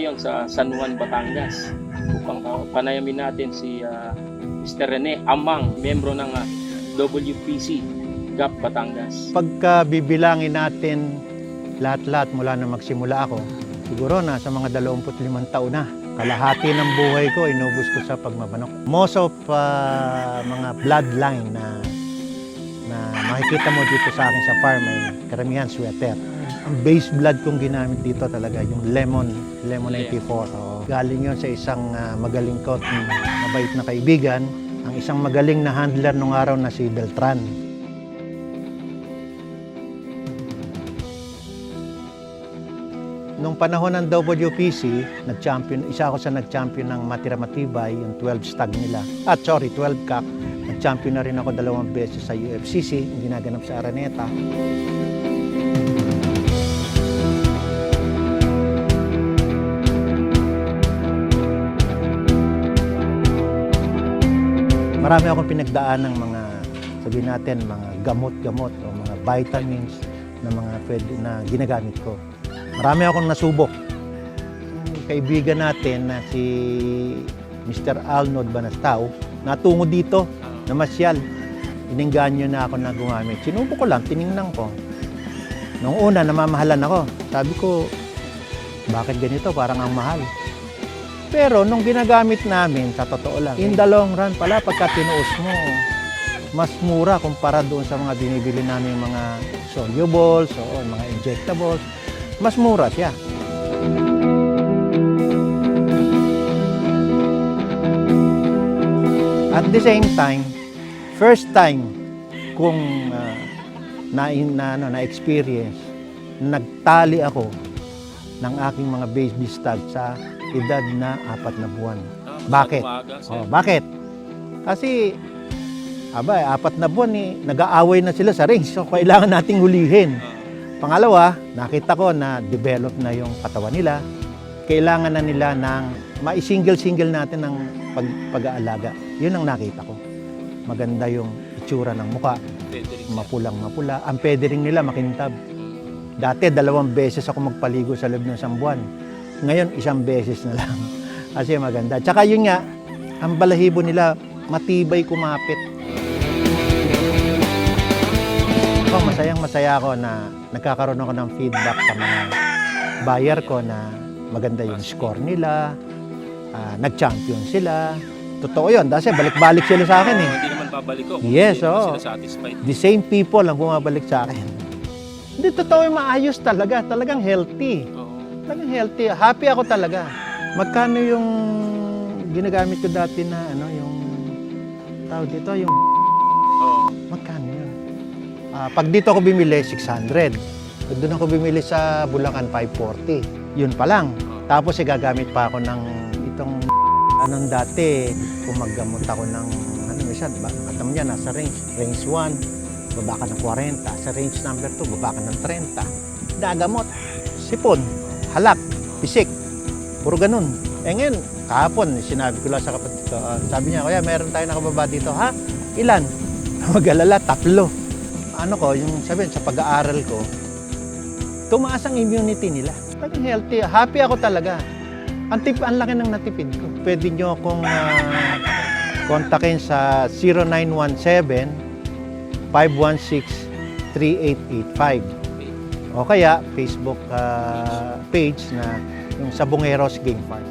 ngayon sa San Juan, Batangas upang panayamin natin si Mr. Rene Amang, membro ng WPC GAP Batangas. Pagka bibilangin natin lahat-lahat mula na magsimula ako, siguro na sa mga 25 taon na. Kalahati ng buhay ko, inubos ko sa pagmamanok. Most of mga bloodline na makikita mo dito sa akin sa farm ay karamihan sweater. Ang base blood kong ginamit dito talaga, yung Lemon 84. Oh, galing yon sa isang magaling ko, mabait na kaibigan, ang isang magaling na handler nung araw na si Beltran. Nung panahon ng WPC, isa ako sa nag-champion ng Matira-Matibay, yung 12 stag nila. 12 cock. Nag-champion na rin ako 2 beses sa UFCC, yung ginaganap sa Araneta. Marami akong pinagdaan ng mga, sabihin natin, mga gamot-gamot o mga vitamins na ginagamit ko. Marami akong nasubok. Kaibigan natin na si Mr. Alnod Banastao, natungo dito, namasyal. Inengganyo na ako na gumamit. Sinubok ko lang, tiningnan ko. Noong una, namamahalan ako. Sabi ko, bakit ganito? Parang ang mahal. Pero nung ginagamit namin, sa totoo lang, in the long run pala, pagka tinuos mo, mas mura kumpara doon sa mga binibili namin mga solubles o mga injectables. Mas mura siya. At the same time, first time kung na-experience, nagtali ako ng aking mga baby stag sa edad na 4 na buwan. Bakit? Bakit? Kasi 4 na buwan nag-aaway na sila sa ring, so kailangan nating hulihin. Pangalawa, nakita ko na develop na yung katawan nila. Kailangan na nila ng ma-single-single natin ng pag-aalaga. Yun ang nakita ko. Maganda yung itsura ng muka. Mapulang-mapula. Ang pediring nila makintab. Dati 2 beses ako magpaligo sa loob ng 1 buwan. Ngayon 1 beses na lang. Kasi maganda. Tsaka yun nga, ang balahibo nila matibay kumapit. Masayang-masaya ako na nagkakaroon ako ng feedback sa mga buyer ko na maganda yung score nila, nag-champion sila. Totoo yun, kasi balik-balik sila sa akin eh. Hindi naman babalik ko. Yes, oo. Sila satisfied. The same people ang bumabalik sa akin. Hindi, totoo yung maayos talaga. Talagang healthy. Talagang healthy. Happy ako talaga. Magkano yung ginagamit ko dati na yung tawag dito, yung magkano yun? Pag dito ako bumili, 600. Pag doon ako bumili sa Bulacan, 540. Yun pa lang. Tapos gagamit pa ako ng itong anong dati, kung maggamot ako ng atam niya, nasa range 1, baba ka ng 40. Sa range number 2, baba ka ng 30. Dagamot, sipon, halak, pisik, puro ganun. Ngayon, kahapon, sinabi ko lang sa kapatid ko, sabi niya, kaya meron tayo nakababa dito, ha? Ilan? Mag-alala, 3. Yung sabihin, sa pag-aaral ko, tumaas ang immunity nila. Talagang healthy. Happy ako talaga. Ang laki ng natipid ko. Pwede nyo akong kontakin sa 0917-516-3885. O kaya, Facebook page na yung Sabongeros Game Farm.